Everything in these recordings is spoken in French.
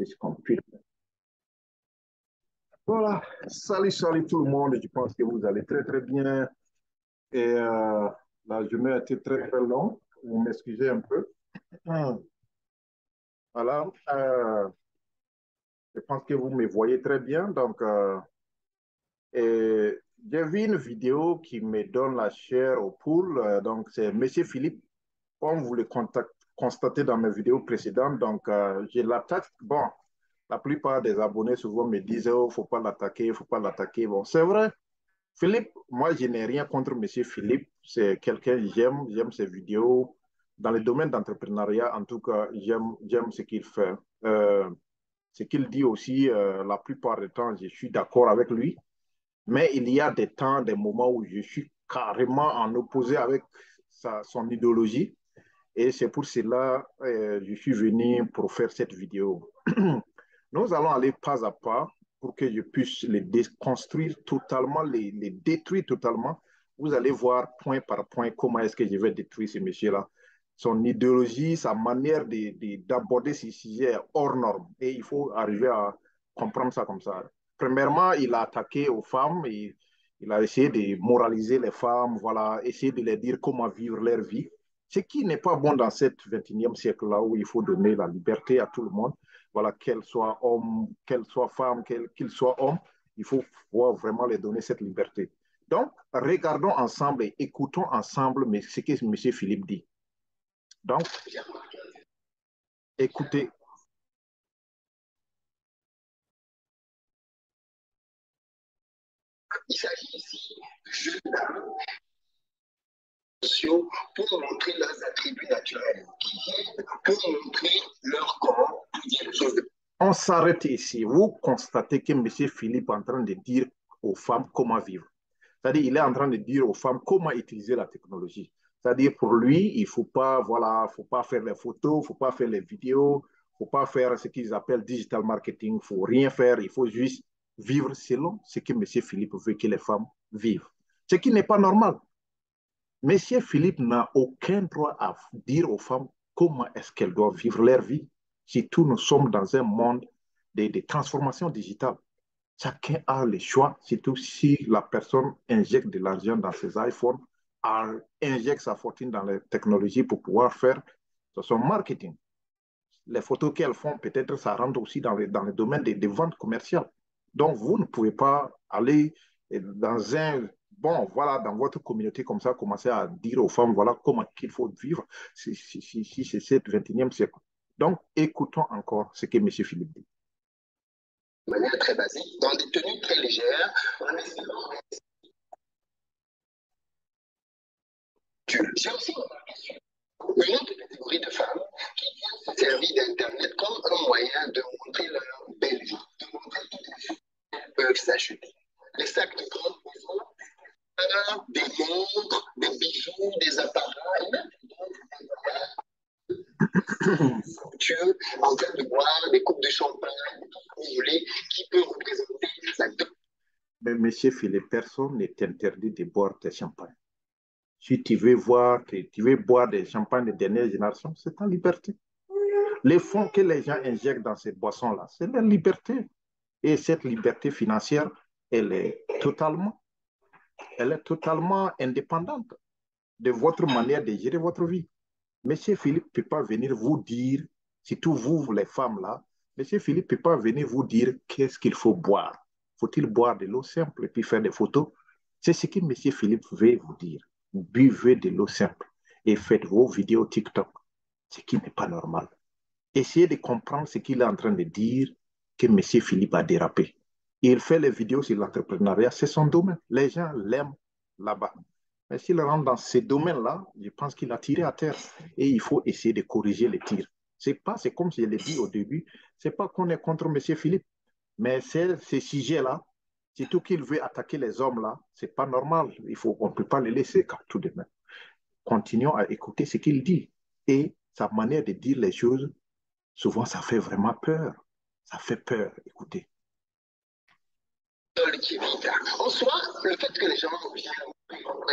this computer. Voilà, salut, salut tout le monde. Je pense que vous allez très, très bien. Et la journée a été très, très longue. Vous m'excusez un peu. Voilà, je pense que vous me voyez très bien. Donc, et j'ai vu une vidéo qui me donne la chair aux poules. Donc, c'est Monsieur Philippe, comme vous le constatez dans mes vidéos précédentes. Donc, je l'attaque. Bon, la plupart des abonnés souvent me disent, oh, faut pas l'attaquer, faut pas l'attaquer. Bon, c'est vrai. Philippe, moi, je n'ai rien contre Monsieur Philippe. C'est quelqu'un que j'aime ses vidéos. Dans le domaine d'entrepreneuriat, en tout cas, j'aime ce qu'il fait. Ce qu'il dit aussi, la plupart du temps, je suis d'accord avec lui. Mais il y a des temps, des moments où je suis carrément en opposé avec son idéologie. Et c'est pour cela que je suis venu pour faire cette vidéo. Nous allons aller pas à pas pour que je puisse les déconstruire totalement, les détruire totalement. Vous allez voir point par point comment est-ce que je vais détruire ce monsieur-là. Son idéologie, sa manière d'aborder ces sujets hors normes. Et il faut arriver à comprendre ça comme ça. Premièrement, il a attaqué aux femmes. Il a essayé de moraliser les femmes, voilà, essayer de leur dire comment vivre leur vie. Ce qui n'est pas bon dans ce 21e siècle-là où il faut donner la liberté à tout le monde. Voilà, qu'elle soit homme, qu'elle soit femme, qu'il soit homme, il faut pouvoir vraiment les donner cette liberté. Donc, regardons ensemble et écoutons ensemble ce que M. Philippe dit. Donc, écoutez. Il s'agit ici de jeunes dames sociaux pour montrer leurs attributs naturels, pour montrer leur corps, pour dire les choses. On s'arrête ici. Vous constatez que M. Philippe est en train de dire aux femmes comment vivre. C'est-à-dire, il est en train de dire aux femmes comment utiliser la technologie. C'est-à-dire, pour lui, il ne faut pas, voilà, faut pas faire les photos, il ne faut pas faire les vidéos, il ne faut pas faire ce qu'ils appellent digital marketing, il ne faut rien faire, il faut juste vivre selon ce que M. Philippe veut que les femmes vivent. Ce qui n'est pas normal. M. Philippe n'a aucun droit à dire aux femmes comment est-ce qu'elles doivent vivre leur vie. Surtout, nous sommes dans un monde de transformation digitale. Chacun a le choix, surtout si la personne injecte de l'argent dans ses iPhones, injecte sa fortune dans les technologies pour pouvoir faire son marketing. Les photos qu'elles font, peut-être, ça rentre aussi dans le domaine des ventes commerciales. Donc, vous ne pouvez pas aller dans dans votre communauté comme ça, commencer à dire aux femmes, voilà comment il faut vivre si c'est ce 21e siècle. Donc, écoutons encore ce que M. Philippe dit. De manière très basique, dans des tenues très légères, en espérant. J'ai aussi remarqué une autre catégorie de femmes qui viennent se servir d'Internet comme un moyen de montrer leur belle vie, de montrer toutes les choses qu'elles peuvent s'acheter. Les sacs de grande maison, des montres, des bijoux, des appareils, et même des somptueux en train de boire des coupes de champagne, tout ce que vous voulez, qui peut représenter la. Mais monsieur Philippe, personne n'est interdit de boire des champagnes. Si tu veux boire des champagnes de dernière génération, c'est ta liberté. Les fonds que les gens injectent dans ces boissons-là, c'est leur liberté. Et cette liberté financière, elle est totalement indépendante de votre manière de gérer votre vie. Monsieur Philippe ne peut pas venir vous dire, surtout vous, les femmes là, Monsieur Philippe ne peut pas venir vous dire qu'est-ce qu'il faut boire. Faut-il boire de l'eau simple et puis faire des photos? C'est ce que Monsieur Philippe veut vous dire. Buvez de l'eau simple et faites vos vidéos TikTok, ce qui n'est pas normal. Essayez de comprendre ce qu'il est en train de dire, que M. Philippe a dérapé. Il fait les vidéos sur l'entrepreneuriat, c'est son domaine. Les gens l'aiment là-bas. Mais s'il rentre dans ces domaines-là, je pense qu'il a tiré à terre. Et il faut essayer de corriger les tirs. C'est comme je l'ai dit au début, c'est pas qu'on est contre M. Philippe, mais c'est ces sujets-là, surtout qu'il veut attaquer les hommes-là, c'est pas normal. On ne peut pas les laisser comme tout de même. Continuons à écouter ce qu'il dit. Et sa manière de dire les choses, souvent, ça fait vraiment peur. Ça fait peur, écoutez. En soi, le fait que les gens viennent,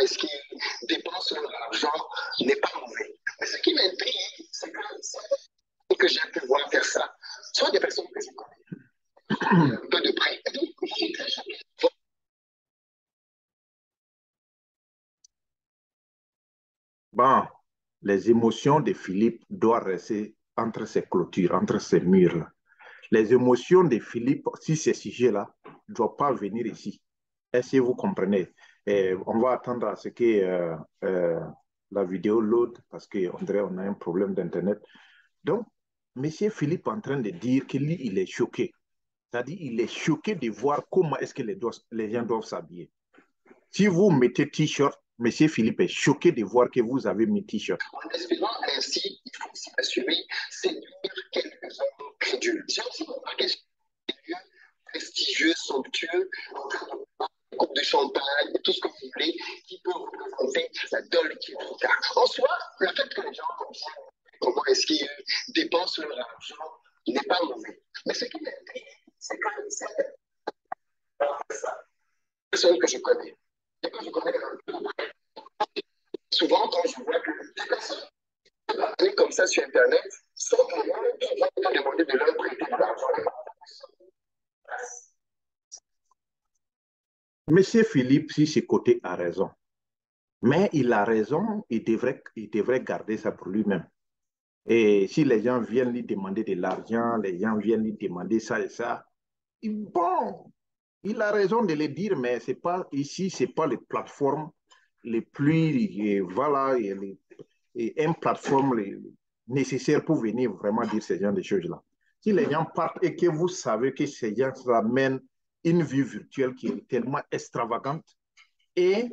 est-ce qu'ils dépensent leur argent, n'est pas mauvais. Mais ce qui m'intrigue, c'est que j'ai pu voir faire ça sont des personnes que je connais un peu de près. Et donc, je suis très choqué. Bon, les émotions de Philippe doivent rester entre ces clôtures, entre ces murs-là. Les émotions de Philippe, si ces sujets-là, ne doivent pas venir ici. Est-ce que vous comprenez? Et on va attendre à ce que la vidéo load parce qu'on dirait qu'on a un problème d'Internet. Donc, Monsieur Philippe est en train de dire que lui, il est choqué. C'est-à-dire, il est choqué de voir comment est-ce que les gens doivent s'habiller. Si vous mettez t-shirt, Monsieur Philippe est choqué de voir que vous avez mis t-shirt. En espérant ainsi, il faut s'y assurer, séduire quelques hommes crédules. Si on s'y remarque, des lieux prestigieux, somptueux, coupe de champagne, tout ce que vous voulez, qui peut représenter la Dolce Vita. En soi, le fait que les gens comment est-ce qu'ils dépensent leur argent n'est pas mauvais. Mais ce qui m'intrigue, c'est que c'est personne que je connais. Et que je connais souvent quand je vois que les personnes parler comme ça sur Internet sans vraiment demander de leur prêter de l'argent. Monsieur Philippe, si ce côté a raison, mais il a raison, il devrait garder ça pour lui-même. Et si les gens viennent lui demander de l'argent, les gens viennent lui demander ça et ça, bon, il a raison de le dire, mais c'est pas ici, c'est pas les plateformes les plus, voilà, une plateforme nécessaire pour venir vraiment dire ce genre de choses-là. Si les gens partent et que vous savez que ces gens amènent une vie virtuelle qui est tellement extravagante et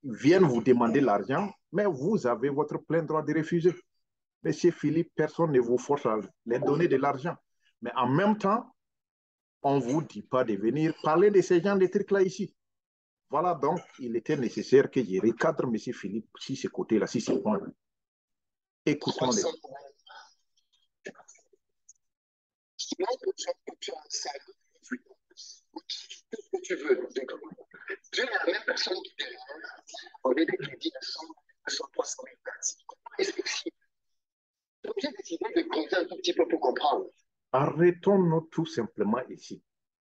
viennent vous demander l'argent, mais vous avez votre plein droit de refuser. Monsieur Philippe, personne ne vous force à les donner de l'argent. Mais en même temps, on ne vous dit pas de venir parler de ces gens de trucs-là ici. Voilà, donc, il était nécessaire que je recadre M. Philippe sur ce côté-là, sur ce point-là. Écoutons-les. Tu veux. Tu es la même personne qui te au lieu des crédits de 300 000 taxes. Est-ce que si j'ai décidé de creuser un tout petit peu pour comprendre? Arrêtons-nous tout simplement ici.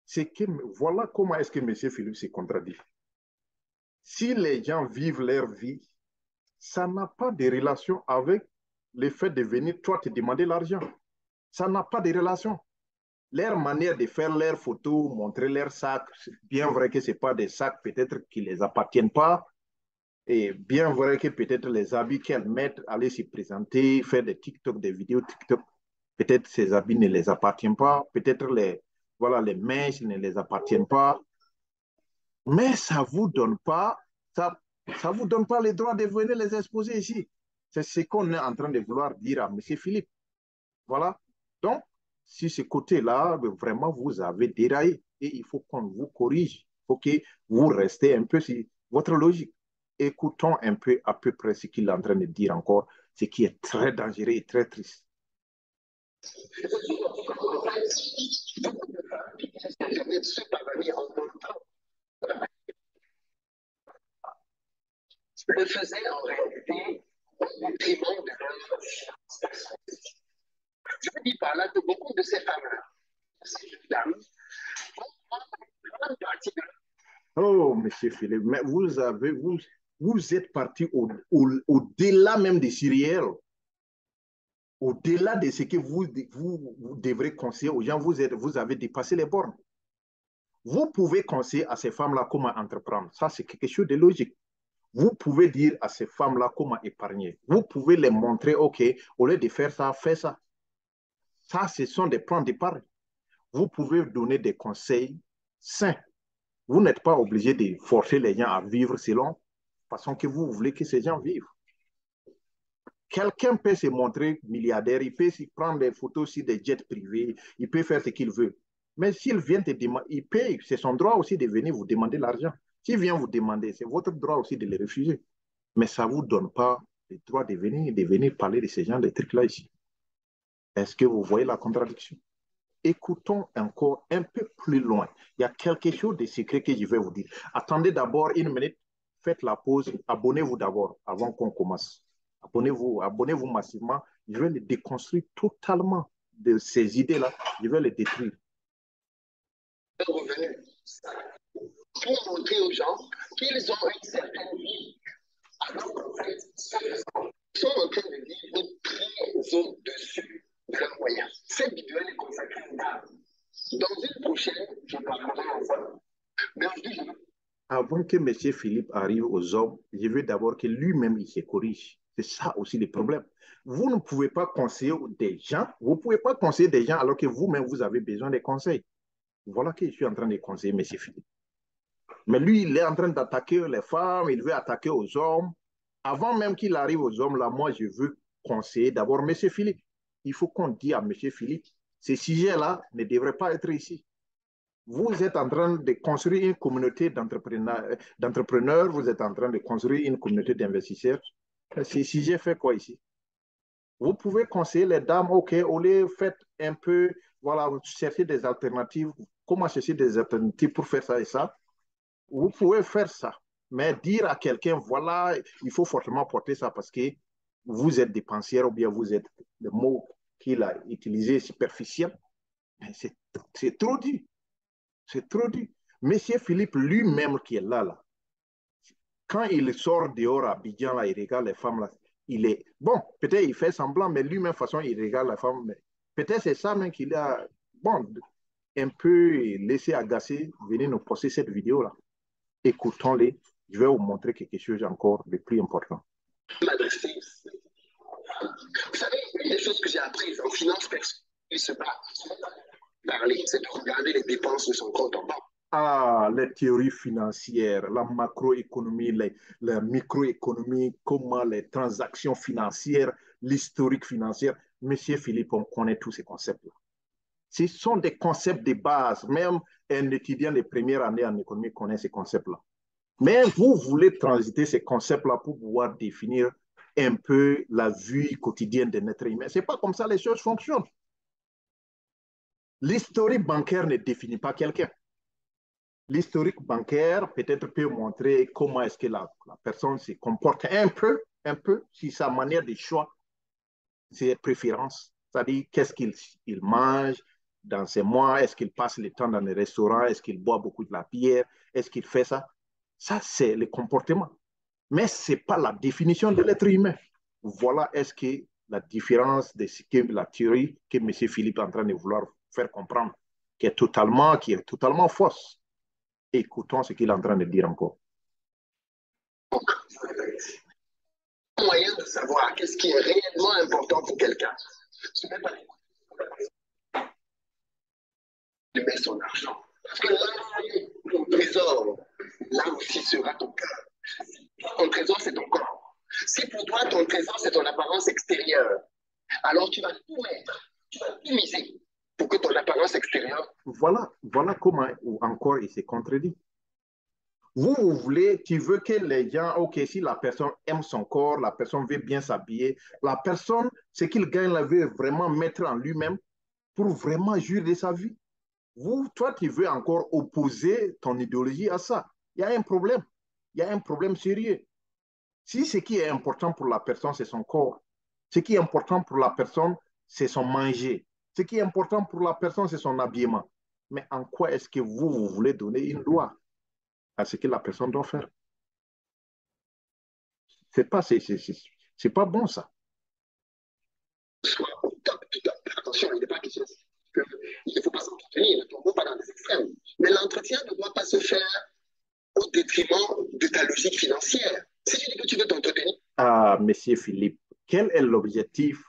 C'est que voilà comment est-ce que M. Philippe se contradit. Si les gens vivent leur vie, ça n'a pas de relation avec le fait de venir toi te demander l'argent. Ça n'a pas de relation. Leur manière de faire leurs photos, montrer leurs sacs, c'est bien vrai que ce n'est pas des sacs peut-être qui ne les appartiennent pas, et bien vrai que peut-être les habits qu'elles mettent, aller se présenter, faire des TikTok, des vidéos TikTok, peut-être ces habits ne les appartiennent pas, peut-être voilà, les mèches ne les appartiennent pas, mais ça ne vous donne pas, ça vous donne pas le droit de venir les exposer ici. C'est ce qu'on est en train de vouloir dire à M. Philippe. Voilà. Donc, si ce côté-là, vraiment, vous avez déraillé et il faut qu'on vous corrige. Il faut que vous restez un peu sur votre logique. Écoutons un peu à peu près ce qu'il est en train de dire encore, ce qui est très dangereux et très triste. Le faisait en réalité au détriment de leur finances. Je veux dire par là que beaucoup de ces femmes-là, ces jeunes dames, vont prendre une partie de leur... Oh, monsieur Philippe, mais vous êtes parti au-delà même des céréales, au-delà de ce que vous devrez conseiller aux gens, vous avez dépassé les bornes. Vous pouvez conseiller à ces femmes-là comment entreprendre. Ça, c'est quelque chose de logique. Vous pouvez dire à ces femmes-là comment épargner. Vous pouvez les montrer, OK, au lieu de faire ça, fais ça. Ça, ce sont des plans d'épargne. Vous pouvez donner des conseils sains. Vous n'êtes pas obligé de forcer les gens à vivre selon la façon que vous voulez que ces gens vivent. Quelqu'un peut se montrer milliardaire, il peut prendre des photos sur des jets privés, il peut faire ce qu'il veut. Mais s'il vient te demander, il paye, c'est son droit aussi de venir vous demander l'argent. S'il vient vous demander, c'est votre droit aussi de le refuser. Mais ça ne vous donne pas le droit de venir parler de ces gens, des trucs-là ici. Est-ce que vous voyez la contradiction? Écoutons encore un peu plus loin. Il y a quelque chose de secret que je vais vous dire. Attendez d'abord une minute, faites la pause, abonnez-vous d'abord avant qu'on commence. Abonnez-vous massivement. Je vais le déconstruire totalement de ces idées-là, je vais les détruire. Revenu pour montrer aux gens qu'ils ont une certaine vie. Alors qu'en fait, ils sont en train de vivre très au-dessus de leurs moyens. Cette vidéo est consacrée aux dames. Dans une prochaine, je parlerai enfin. Mais aujourd'hui, je veux Avant que M. Philippe arrive aux hommes, je veux d'abord que lui-même il se corrige. C'est ça aussi le problème. Vous ne pouvez pas conseiller des gens, vous ne pouvez pas conseiller des gens alors que vous-même vous avez besoin de conseils. Voilà que je suis en train de conseiller M. Philippe. Mais lui, il est en train d'attaquer les femmes, il veut attaquer aux hommes. Avant même qu'il arrive aux hommes, là, moi, je veux conseiller d'abord M. Philippe. Il faut qu'on dise à M. Philippe, ces sujets-là ne devraient pas être ici. Vous êtes en train de construire une communauté d'entrepreneurs, vous êtes en train de construire une communauté d'investisseurs. Ces sujets fait quoi ici? Vous pouvez conseiller les dames, OK, au lieu faites un peu, voilà, chercher des alternatives. Comment chercher des alternatives pour faire ça et ça? Vous pouvez faire ça, mais dire à quelqu'un, voilà, il faut fortement porter ça parce que vous êtes dépensière ou bien vous êtes, le mot qu'il a utilisé, superficiel, c'est trop dit. C'est trop dit. Monsieur Philippe lui-même qui est là, quand il sort dehors à Abidjan, là, il regarde les femmes, là, il est... Bon, peut-être il fait semblant, mais lui-même, de façon, il regarde la femme. Peut-être c'est ça même qu'il a, bon, un peu laissé agacer, venir nous poster cette vidéo-là. Écoutons-les. Je vais vous montrer quelque chose encore de plus important. m'adresser. Vous savez, une des choses que j'ai apprises en finance personnelle, c'est pas parler, c'est de regarder les dépenses de son compte en banque. Ah, les théories financières, la macroéconomie, la microéconomie, comment les transactions financières, l'historique financier. Monsieur Philippe, on connaît tous ces concepts-là. Ce sont des concepts de base. Même un étudiant de première année en économie connaît ces concepts-là. Mais vous voulez transiter ces concepts-là pour pouvoir définir un peu la vie quotidienne de l'être humain. Ce n'est pas comme ça que les choses fonctionnent. L'historique bancaire ne définit pas quelqu'un. L'historique bancaire peut-être peut montrer comment est-ce que la personne se comporte un peu, si sa manière de choix, ses préférences. C'est-à-dire qu'est-ce qu'il mange dans ses mois, est-ce qu'il passe le temps dans les restaurants, est-ce qu'il boit beaucoup de la bière, est-ce qu'il fait ça. Ça, c'est le comportement. Mais ce n'est pas la définition de l'être humain. Voilà est-ce que la différence de ce que la théorie que M. Philippe est en train de vouloir faire comprendre, qui est totalement fausse. Écoutons ce qu'il est en train de dire encore. Un moyen de savoir qu'est-ce qui est réellement important pour quelqu'un, ce n'est pas de mettre son argent. Parce que là, ton trésor, là aussi sera ton cœur. Ton trésor, c'est ton corps. Si pour toi, ton trésor, c'est ton apparence extérieure, alors tu vas tout mettre, tu vas tout miser pour que ton apparence extérieure. Voilà comment encore il s'est contredit. Vous voulez, tu veux que les gens, OK, si la personne aime son corps, la personne veut bien s'habiller, la personne, ce qu'il gagne, la veut vraiment mettre en lui-même pour vraiment jouir de sa vie. Toi, tu veux encore opposer ton idéologie à ça. Il y a un problème. Il y a un problème sérieux. Si ce qui est important pour la personne, c'est son corps, ce qui est important pour la personne, c'est son manger, ce qui est important pour la personne, c'est son habillement. Mais en quoi est-ce que vous voulez donner une loi à ce que la personne doit faire? C'est pas bon ça. Soit au top du top. Attention, il n'est pas question. Il ne faut pas s'entretenir, ne tombons pas dans les extrêmes. Mais l'entretien ne doit pas se faire au détriment de ta logique financière. Si tu dis que tu veux t'entretenir. Ah, Monsieur Philippe, quel est l'objectif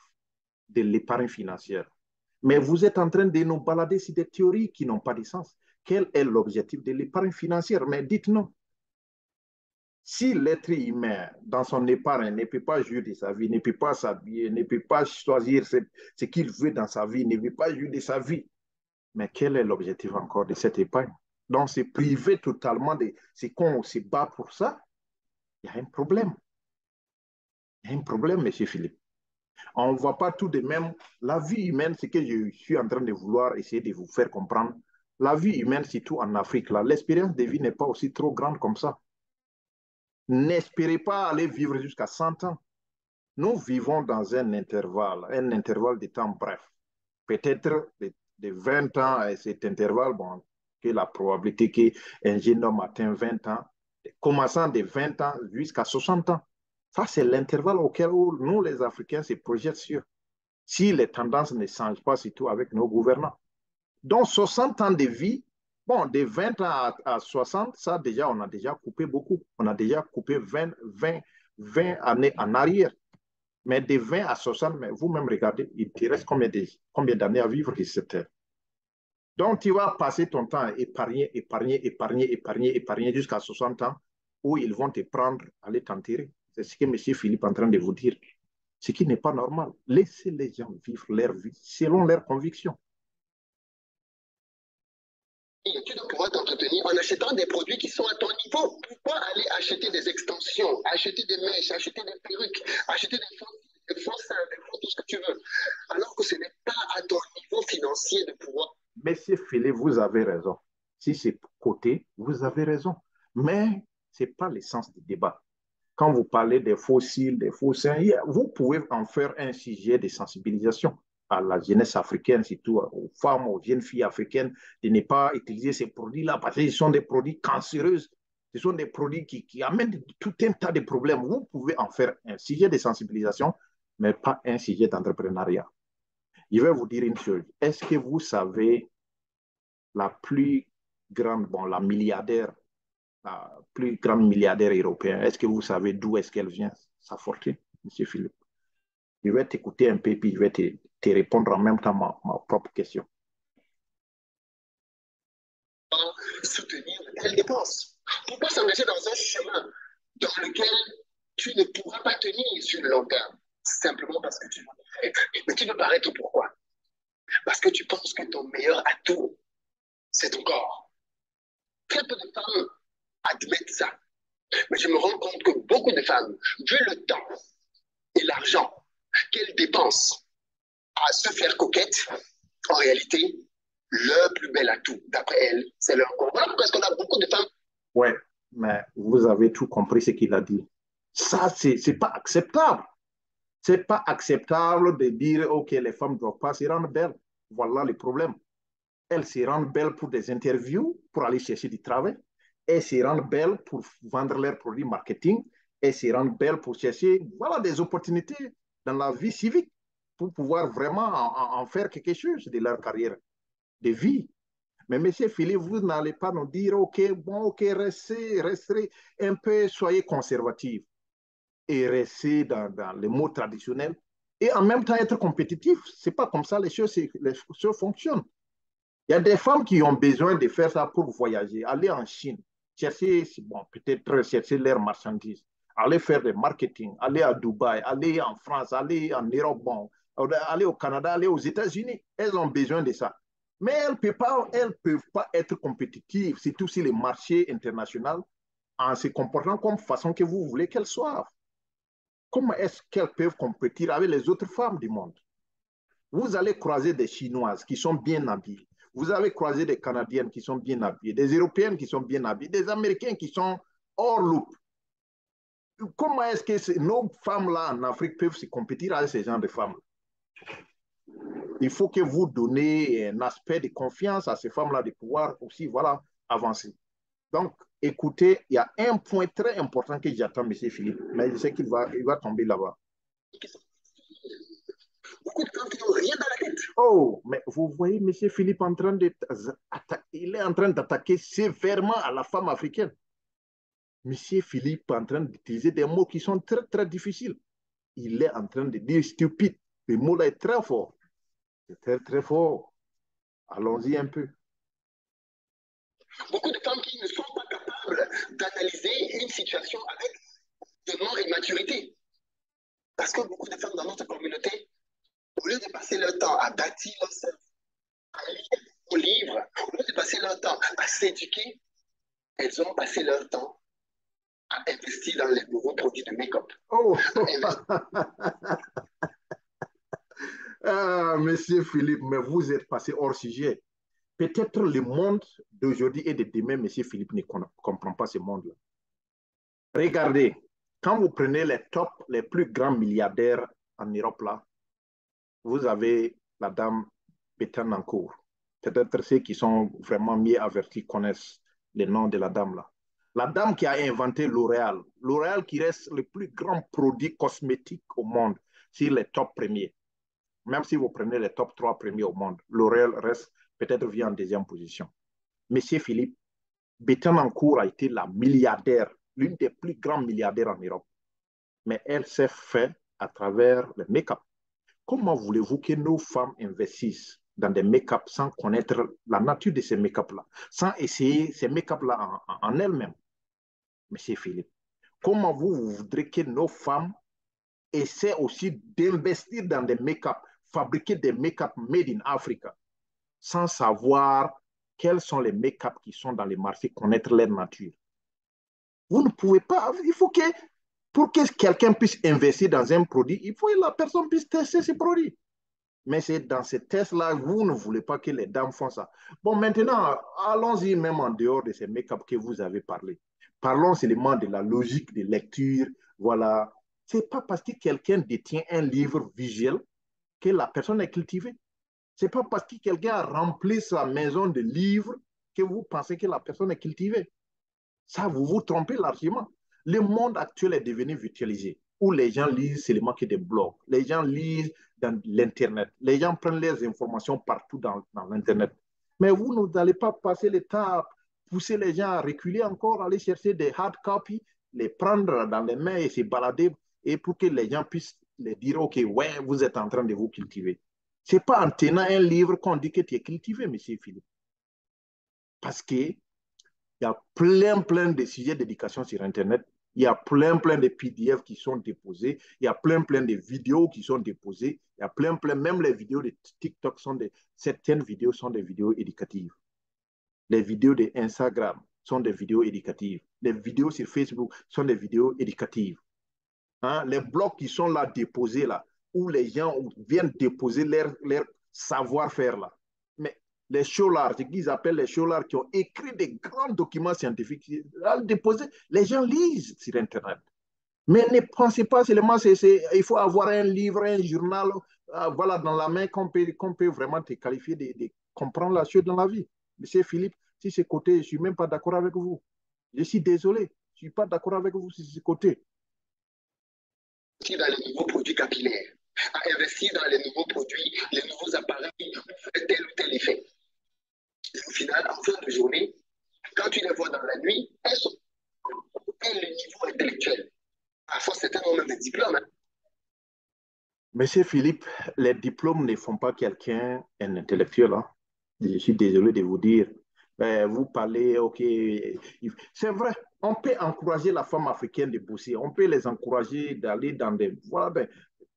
de l'épargne financière? Mais vous êtes en train de nous balader sur des théories qui n'ont pas de sens. Quel est l'objectif de l'épargne financière? Mais dites-nous. Si l'être humain, dans son épargne, ne peut pas jouir de sa vie, ne peut pas s'habiller, ne peut pas choisir ce qu'il veut dans sa vie, ne peut pas jouir de sa vie, mais quel est l'objectif encore de cette épargne? Donc, c'est privé totalement de ce qu'on se bat pour ça. Il y a un problème. Il y a un problème, M. Philippe. On ne voit pas tout de même. La vie humaine, ce que je suis en train de vouloir essayer de vous faire comprendre, la vie humaine, surtout en Afrique, l'expérience de vie n'est pas aussi trop grande comme ça. N'espérez pas aller vivre jusqu'à 100 ans. Nous vivons dans un intervalle de temps bref. peut-être de 20 ans à cet intervalle, bon, que la probabilité qu'un jeune homme atteint 20 ans, commençant de 20 ans jusqu'à 60 ans. Ça, c'est l'intervalle auquel nous, les Africains, se projettent sur. Si les tendances ne changent pas, surtout avec nos gouvernants. Donc, 60 ans de vie, bon, de 20 ans à 60, ça, déjà, on a déjà coupé beaucoup. On a déjà coupé 20 années en arrière. Mais de 20 à 60, mais vous-même regardez, il te reste combien d'années à vivre sur cette terre. Donc, tu vas passer ton temps à épargner jusqu'à 60 ans où ils vont te prendre, aller t'enterrer. C'est ce que M. Philippe est en train de vous dire. Ce qui n'est pas normal. Laissez les gens vivre leur vie selon leurs convictions. Et tu dois pouvoir t'entretenir en achetant des produits qui sont à ton niveau. Pourquoi aller acheter des extensions, acheter des mèches, acheter des perruques, acheter des faux seins, tout ce que tu veux, alors que ce n'est pas à ton niveau financier de pouvoir. Monsieur Philippe, vous avez raison. Si c'est côté, vous avez raison. Mais ce n'est pas l'essence du débat. Quand vous parlez des fossiles, des faux seins, vous pouvez en faire un sujet de sensibilisation à la jeunesse africaine, surtout aux femmes, aux jeunes filles africaines, de ne pas utiliser ces produits-là parce qu'ils sont des produits cancéreux. Ce sont des produits qui amènent tout un tas de problèmes. Vous pouvez en faire un sujet de sensibilisation, mais pas un sujet d'entrepreneuriat. Je vais vous dire une chose. Est-ce que vous savez la plus grande, bon, la plus grande milliardaire européenne, est-ce que vous savez d'où est-ce qu'elle vient, sa fortune, M. Philippe? Je vais t'écouter un peu, puis je vais te répondre en même temps ma propre question. Soutenir de telles dépenses. Pourquoi s'engager dans un chemin dans lequel tu ne pourras pas tenir sur le long terme? Simplement parce que tu veux paraître. Mais tu veux paraître pourquoi? Parce que tu penses que ton meilleur atout, c'est ton corps. Très peu de femmes admettent ça. Mais je me rends compte que beaucoup de femmes, vu le temps et l'argent qu'elles dépensent à se faire coquette, en réalité, le plus bel atout, d'après elles, c'est leur corps. Voilà pourquoi est-ce qu'on a beaucoup de femmes. Ouais, mais vous avez tout compris ce qu'il a dit. Ça, c'est pas acceptable. C'est pas acceptable de dire, OK, les femmes ne doivent pas se rendre belles. Voilà le problème. Elles se rendent belles pour des interviews, pour aller chercher du travail. Elles se rendent belles pour vendre leurs produits marketing. Elles se rendent belles pour chercher, voilà, des opportunités dans la vie civique pour pouvoir vraiment en faire quelque chose de leur carrière de vie. Mais monsieur Philippe, vous n'allez pas nous dire, OK, bon, OK, restez un peu, soyez conservatifs et restez dans les mots traditionnels et en même temps être compétitif. Ce n'est pas comme ça les choses fonctionnent. Il y a des femmes qui ont besoin de faire ça pour voyager, aller en Chine, chercher, bon, peut-être chercher leurs marchandises, aller faire du marketing, aller à Dubaï, aller en France, aller en Europe, bon, aller au Canada, aller aux États-Unis. Elles ont besoin de ça. Mais elles peuvent pas être compétitives, surtout si le marché international, en se comportant comme façon que vous voulez qu'elles soient. Comment est-ce qu'elles peuvent compétir avec les autres femmes du monde? Vous allez croiser des Chinoises qui sont bien habillées. Vous allez croiser des Canadiennes qui sont bien habillées, des Européennes qui sont bien habillées, des Américains qui sont hors loupe. Comment est-ce que nos femmes-là en Afrique peuvent se compétir avec ces gens de femmes? Il faut que vous donnez un aspect de confiance à ces femmes-là de pouvoir aussi, voilà, avancer. Donc, écoutez, il y a un point très important que j'attends, M. Philippe, mais je sais qu'il va tomber là-bas. Beaucoup de femmes qui n'ont rien dans la tête. Oh, mais vous voyez M. Philippe il est en train d'attaquer sévèrement à la femme africaine. M. Philippe est en train d'utiliser des mots qui sont très, très difficiles. Il est en train de dire stupide. Le mot-là est très fort. C'est très, très fort. Allons-y un peu. Beaucoup de femmes qui ne sont pas capables d'analyser une situation avec dément et maturité. Parce que beaucoup de femmes dans notre communauté, au lieu de passer leur temps à bâtir leur cerveau, à lire des livres, au lieu de passer leur temps à s'éduquer, elles ont passé leur temps à investir dans les nouveaux produits de make-up. Oh! Ah, Monsieur Philippe, mais vous êtes passé hors sujet. Peut-être le monde d'aujourd'hui et de demain, Monsieur Philippe ne comprend pas ce monde-là. Regardez, quand vous prenez les plus grands milliardaires en Europe, là, vous avez la dame Bettencourt. Peut-être ceux qui sont vraiment mieux avertis connaissent le nom de la dame là. La dame qui a inventé L'Oréal. L'Oréal qui reste le plus grand produit cosmétique au monde sur les top premiers. Même si vous prenez les top 3 premiers au monde, L'Oréal reste peut-être vient en deuxième position. Monsieur Philippe, Bettencourt a été la milliardaire, l'une des plus grands milliardaires en Europe. Mais elle s'est fait à travers le make-up. Comment voulez-vous que nos femmes investissent dans des make-up sans connaître la nature de ces make-up-là, sans essayer ces make-up-là en elles-mêmes? Monsieur Philippe, comment vous voudrez que nos femmes essaient aussi d'investir dans des make-up, fabriquer des make-up made in Africa, sans savoir quels sont les make-up qui sont dans les marchés, connaître leur nature? Vous ne pouvez pas. Il faut que, pour que quelqu'un puisse investir dans un produit, il faut que la personne puisse tester ce produit. Mais c'est dans ces tests-là, vous ne voulez pas que les dames font ça. Bon, maintenant, allons-y même en dehors de ces make-up que vous avez parlé. Parlons seulement de la logique de lecture. Voilà. C'est pas parce que quelqu'un détient un livre visuel que la personne est cultivée. C'est pas parce que quelqu'un a rempli sa maison de livres que vous pensez que la personne est cultivée. Ça, vous vous trompez largement. Le monde actuel est devenu virtualisé, où les gens lisent seulement que des blogs. Les gens lisent dans l'Internet. Les gens prennent leurs informations partout dans l'Internet. Mais vous n'allez pas passer le temps à pousser les gens à reculer encore, aller chercher des hard copies, les prendre dans les mains et se balader, et pour que les gens puissent les dire, OK, ouais, vous êtes en train de vous cultiver. Ce n'est pas en tenant un livre qu'on dit que tu es cultivé, monsieur Philippe. Parce que il y a plein de sujets d'éducation sur Internet. Il y a plein de PDF qui sont déposés. Il y a plein de vidéos qui sont déposées. Il y a même les vidéos de TikTok certaines vidéos sont des vidéos éducatives. Les vidéos de Instagram sont des vidéos éducatives. Les vidéos sur Facebook sont des vidéos éducatives. Hein? Les blogs qui sont là déposés là, où les gens viennent déposer leur savoir-faire là. Mais les chaulards, ce qu'ils appellent les chaulards qui ont écrit des grands documents scientifiques, déposés, les gens lisent sur Internet. Mais ne pensez pas seulement, il faut avoir un livre, un journal, voilà, dans la main qu'on peut vraiment te qualifier de comprendre la chose dans la vie. Monsieur Philippe, si ce côté, je ne suis même pas d'accord avec vous. Je suis désolé, je ne suis pas d'accord avec vous sur ce côté. Dans les nouveaux produits capillaires, à investir dans les nouveaux produits, les nouveaux appareils pour faire tel ou tel effet. Et au final, en fin de journée, quand tu les vois dans la nuit, elles sont à le niveau intellectuel. Parfois, certains ont même des diplômes. Hein. Monsieur Philippe, les diplômes ne font pas quelqu'un un intellectuel. Hein. Je suis désolé de vous dire. Vous parlez, OK. C'est vrai, on peut encourager la femme africaine de bosser. On peut les encourager d'aller dans des. Voilà, ben,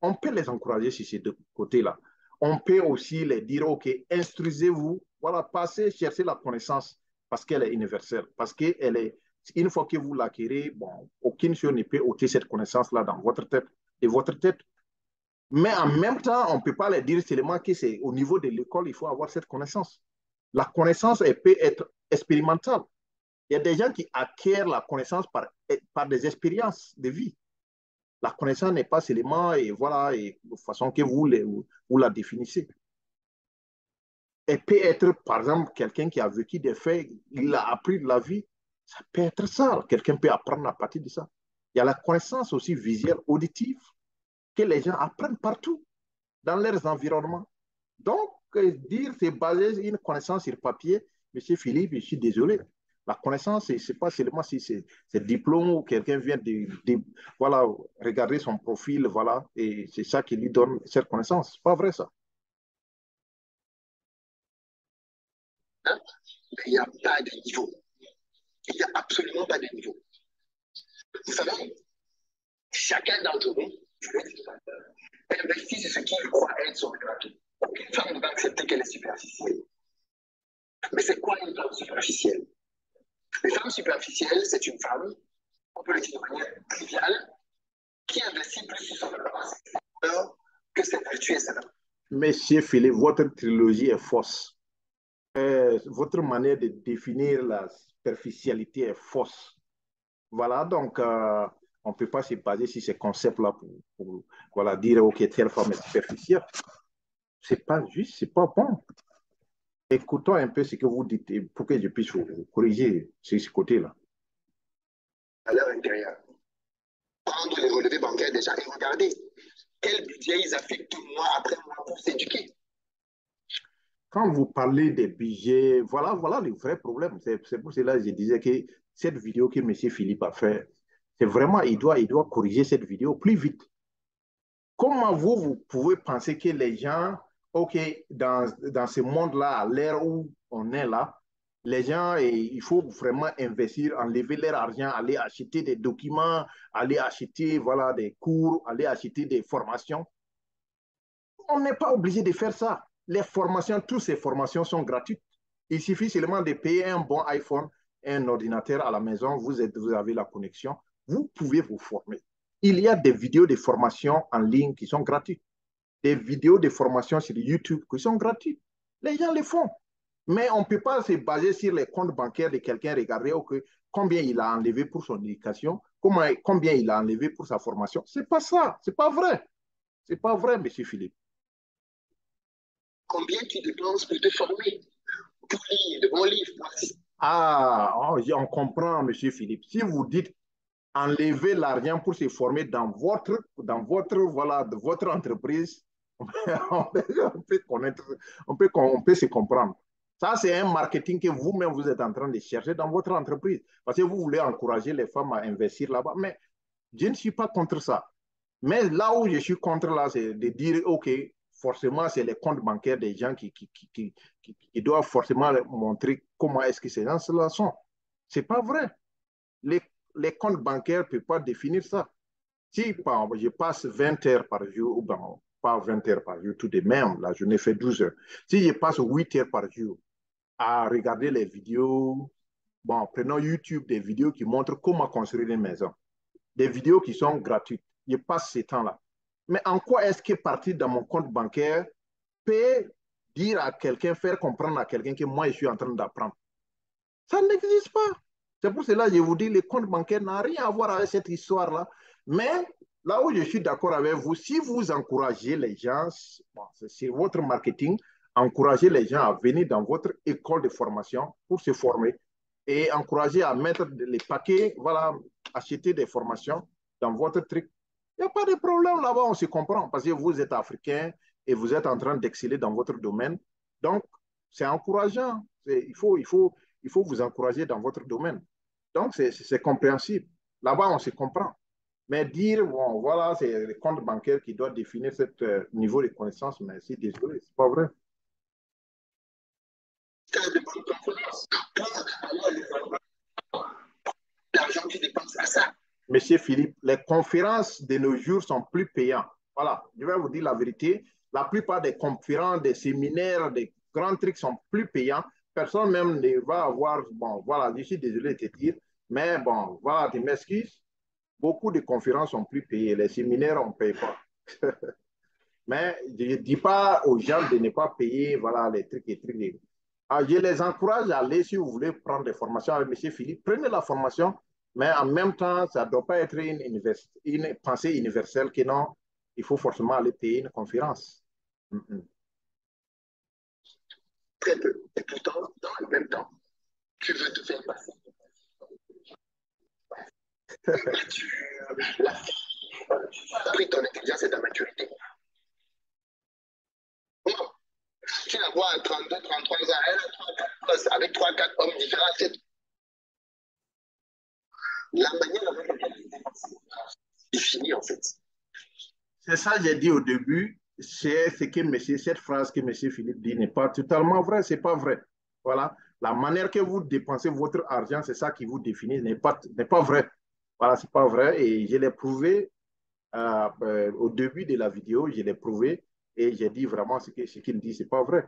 on peut les encourager sur ces deux côtés-là. On peut aussi les dire, OK, instruisez-vous. Voilà, passez, cherchez la connaissance parce qu'elle est universelle. Parce qu'elle est. Une fois que vous l'acquérez, bon, aucune chose ne peut ôter cette connaissance-là dans votre tête, de votre tête. Mais en même temps, on ne peut pas les dire seulement que c'est au niveau de l'école, il faut avoir cette connaissance. La connaissance, elle peut être expérimentale. Il y a des gens qui acquièrent la connaissance par des expériences de vie. La connaissance n'est pas seulement, et voilà, et de façon que vous la définissez. Elle peut être, par exemple, quelqu'un qui a vécu des faits, il a appris de la vie. Ça peut être ça. Quelqu'un peut apprendre à partir de ça. Il y a la connaissance aussi visuelle, auditive, que les gens apprennent partout dans leurs environnements. Donc, dire c'est basé sur une connaissance sur papier, Monsieur Philippe, je suis désolé. La connaissance, ce n'est pas seulement si c'est diplôme ou quelqu'un vient voilà, regarder son profil, voilà, et c'est ça qui lui donne cette connaissance. C'est pas vrai ça. Hein? Il n'y a pas de niveau. Il n'y a absolument pas de niveau. Vous savez, chacun d'entre nous, je le dis, investit sur ce qu'il croit être son plateau. Aucune femme ne va accepter qu'elle est superficielle. Mais c'est quoi une femme superficielle? Une femme superficielle, c'est une femme, on peut le dire de manière triviale, qui investit plus sur son valeur que ses vertus et ses valeurs. Monsieur Philippe, votre trilogie est fausse. Votre manière de définir la superficialité est fausse. Voilà, donc on ne peut pas se baser sur ces concepts-là pour voilà, dire, OK, telle femme est superficielle. C'est pas juste, c'est pas bon. Écoutons un peu ce que vous dites pour que je puisse vous corriger sur ce côté-là. À leur intérieur. Prendre les relevés bancaires des gens et regarder quel budget ils affectent mois après mois pour s'éduquer. Quand vous parlez des budgets, voilà le vrai problème. C'est pour cela que je disais que cette vidéo que M. Philippe a fait, c'est vraiment, il doit corriger cette vidéo plus vite. Comment vous pouvez penser que les gens, OK, dans ce monde-là, à l'ère où on est là, les gens, il faut vraiment investir, enlever leur argent, aller acheter des documents, aller acheter voilà, des cours, aller acheter des formations. On n'est pas obligé de faire ça. Les formations, toutes ces formations sont gratuites. Il suffit seulement de payer un bon iPhone, un ordinateur à la maison, vous avez la connexion, vous pouvez vous former. Il y a des vidéos de formation en ligne qui sont gratuites, des vidéos de formation sur YouTube qui sont gratuites. Les gens les font. Mais on ne peut pas se baser sur les comptes bancaires de quelqu'un, regarder okay, combien il a enlevé pour son éducation, combien il a enlevé pour sa formation. Ce n'est pas ça, ce n'est pas vrai. Ce n'est pas vrai, M. Philippe. Combien tu dépenses pour te former, pour lire de bons livres. Ah, oh, on comprend, M. Philippe. Si vous dites enlever l'argent pour se former voilà, de votre entreprise, on peut connaître, on peut se comprendre. Ça, c'est un marketing que vous-même, vous êtes en train de chercher dans votre entreprise. Parce que vous voulez encourager les femmes à investir là-bas. Mais je ne suis pas contre ça. Mais là où je suis contre, là, c'est de dire, OK, forcément, c'est les comptes bancaires des gens qui doivent forcément montrer comment est-ce que ces gens-là sont. Ce n'est pas vrai. Les, les comptes bancaires ne peuvent pas définir ça. Si, par exemple, je passe 20 heures par jour, ou ben, pas 20 heures par jour, tout de même, la journée fait 12 heures. Si je passe 8 heures par jour à regarder les vidéos, bon, prenons YouTube, des vidéos qui montrent comment construire une maison, des vidéos qui sont gratuites. Je passe ces temps-là. Mais en quoi est-ce que partir dans mon compte bancaire peut dire à quelqu'un, faire comprendre à quelqu'un que moi, je suis en train d'apprendre? Ça n'existe pas. C'est pour cela que je vous dis, le compte bancaire n'a rien à voir avec cette histoire-là. Mais là où je suis d'accord avec vous, si vous encouragez les gens, bon, c'est votre marketing, encouragez les gens à venir dans votre école de formation pour se former et encourager à mettre les paquets, voilà, acheter des formations dans votre truc. Il n'y a pas de problème là-bas, on se comprend parce que vous êtes africain et vous êtes en train d'exceller dans votre domaine. Donc, c'est encourageant. Il faut vous encourager dans votre domaine. Donc, c'est compréhensible. Là-bas, on se comprend. Mais dire, bon, voilà, c'est le compte bancaire qui doit définir ce niveau de connaissance, mais c'est désolé, c'est pas vrai. C'est de bonnes conférences. L'argent que tu dépenses à ça. Monsieur Philippe, les conférences de nos jours sont plus payantes. Voilà, je vais vous dire la vérité. La plupart des conférences, des séminaires, des grands trucs sont plus payants. Personne même ne va avoir, bon, voilà, je suis désolé de te dire, mais bon, voilà, tu m'excuses. Beaucoup de conférences sont plus payées. Les séminaires, on ne paye pas. Mais je ne dis pas aux gens de ne pas payer, voilà, les trucs et trucs. Ah, je les encourage à aller, si vous voulez prendre des formations avec M. Philippe, prenez la formation, mais en même temps, ça ne doit pas être une pensée universelle que non, il faut forcément aller payer une conférence. Mm -mm. Très peu. Et pourtant, dans le même temps, tu veux te faire passer. La tu as pris ton intelligence et ta maturité. Non. Tu la vois à 32, 33 ans, elle a 3, 4 postes avec 3, 4 hommes différents. C'est la manière avec laquelle elle est finie, en fait. C'est ça que j'ai dit au début, c'est ce que monsieur, cette phrase que M. Philippe dit n'est pas totalement vrai, c'est pas vrai. Voilà, la manière que vous dépensez votre argent, c'est ça qui vous définit, n'est pas vrai. Voilà, c'est pas vrai et je l'ai prouvé au début de la vidéo, je l'ai prouvé et j'ai dit vraiment ce qu'il dit, c'est pas vrai.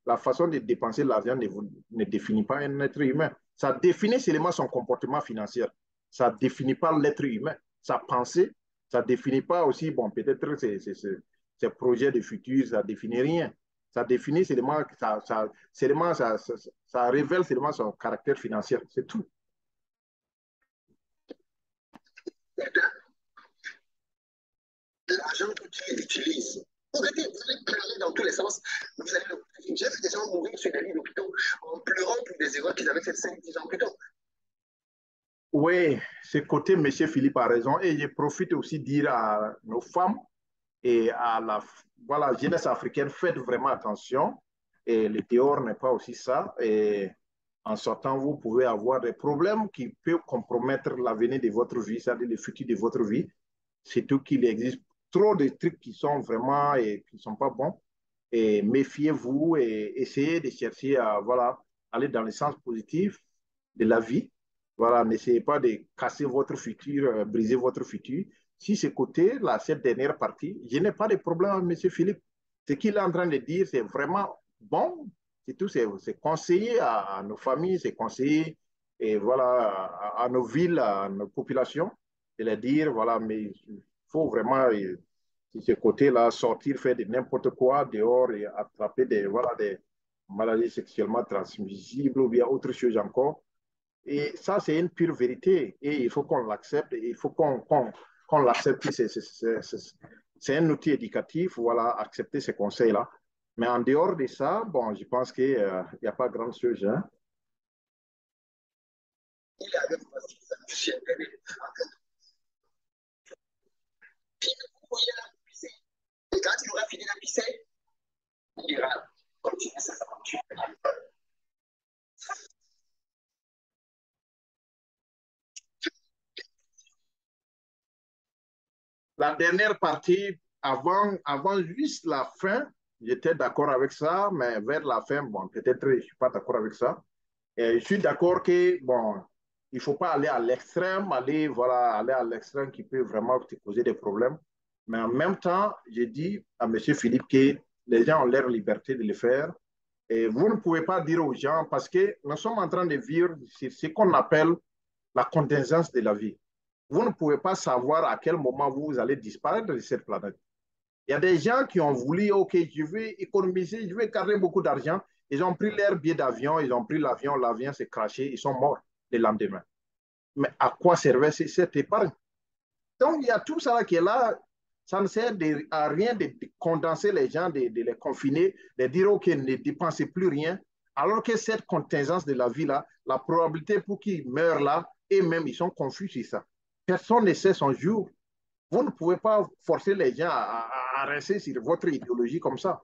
La façon de dépenser l'argent ne définit pas un être humain. Ça définit seulement son comportement financier. Ça ne définit pas l'être humain. Sa pensée, ça ne définit pas aussi, bon, peut-être ses projets de futur, ça ne définit rien. Ça définit seulement, ça révèle seulement son caractère financier. C'est tout. L'argent que tu utilises Regretter, vous allez pleurer dans tous les sens. Vous allez j'ai vu des gens mourir sur des lits d'hôpitaux en pleurant pour des erreurs qu'ils avaient faites 5-10 ans plus tôt. Oui, ce côté, M. Philippe a raison. Et je profite aussi de dire à nos femmes et à la voilà, jeunesse africaine, faites vraiment attention. Et le dehors n'est pas aussi ça. Et en sortant, vous pouvez avoir des problèmes qui peuvent compromettre l'avenir de votre vie, c'est-à-dire le futur de votre vie. Surtout qu'il existe trop de trucs qui sont vraiment et qui ne sont pas bons. Et méfiez-vous et essayez de chercher à voilà, aller dans le sens positif de la vie. Voilà, n'essayez pas de casser votre futur, briser votre futur. Si ce côté, là, cette dernière partie, je n'ai pas de problème avec M. Philippe. Ce qu'il est en train de dire, c'est vraiment bon. C'est tout, c'est conseiller à nos familles, c'est conseiller et voilà, à nos villes, à nos populations, de leur dire, voilà, mais il faut vraiment, de ce côté-là, sortir, faire de n'importe quoi dehors et attraper des, voilà, des maladies sexuellement transmissibles ou bien autre chose encore. Et ça, c'est une pure vérité. Et il faut qu'on l'accepte. Il faut qu'on l'accepte. C'est un outil éducatif. Voilà, accepter ces conseils-là. Mais en dehors de ça, bon, je pense qu'il n'y a pas grand-chose. Hein. Il avait passé sa chienne. Et quand il aura fini de pisser, il ira continuer sa aventure. La dernière partie, avant juste la fin, j'étais d'accord avec ça, mais vers la fin, bon, peut-être je ne suis pas d'accord avec ça. Et je suis d'accord que, bon, il ne faut pas aller à l'extrême, aller, voilà, aller à l'extrême qui peut vraiment te causer des problèmes. Mais en même temps, j'ai dit à M. Philippe que les gens ont leur liberté de le faire. Et vous ne pouvez pas dire aux gens, parce que nous sommes en train de vivre ce qu'on appelle la contingence de la vie. Vous ne pouvez pas savoir à quel moment vous allez disparaître de cette planète. Il y a des gens qui ont voulu, OK, je vais économiser, je vais garder beaucoup d'argent. Ils ont pris leur billet d'avion, ils ont pris l'avion, l'avion s'est craché, ils sont morts le lendemain. Mais à quoi servait cette épargne? Donc, il y a tout ça qui est là. Ça ne sert à rien de condenser les gens, de les confiner, de dire, OK, ne dépensez plus rien. Alors que cette contingence de la vie là, la probabilité pour qu'ils meurent là, et même ils sont confus sur ça. Personne ne sait son jour. Vous ne pouvez pas forcer les gens à rester sur votre idéologie comme ça.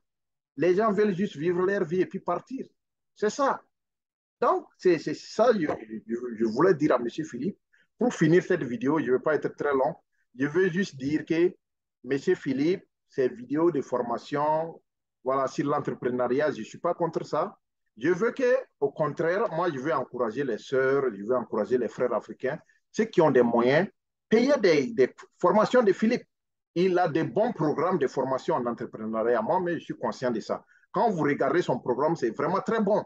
Les gens veulent juste vivre leur vie et puis partir. C'est ça. Donc, c'est ça que je voulais dire à M. Philippe. Pour finir cette vidéo, je ne vais pas être très long. Je veux juste dire que M. Philippe, ces vidéos de formation, voilà, sur l'entrepreneuriat, je ne suis pas contre ça. Je veux que, au contraire, moi, je veux encourager les sœurs, je veux encourager les frères africains, ceux qui ont des moyens, payer des formations de Philippe. Il a des bons programmes de formation en entrepreneuriat. Moi, mais je suis conscient de ça. Quand vous regardez son programme, c'est vraiment très bon.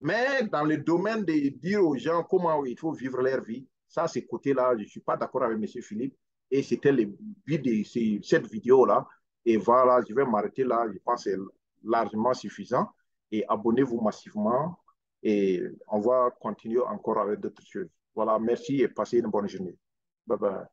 Mais dans le domaine de dire aux gens comment il faut vivre leur vie, ça, ce côté-là, je ne suis pas d'accord avec M. Philippe. Et c'était le but de cette vidéo-là. Et voilà, je vais m'arrêter là. Je pense que c'est largement suffisant. Et abonnez-vous massivement. Et on va continuer encore avec d'autres choses. Voilà, merci et passez une bonne journée. Bye bye.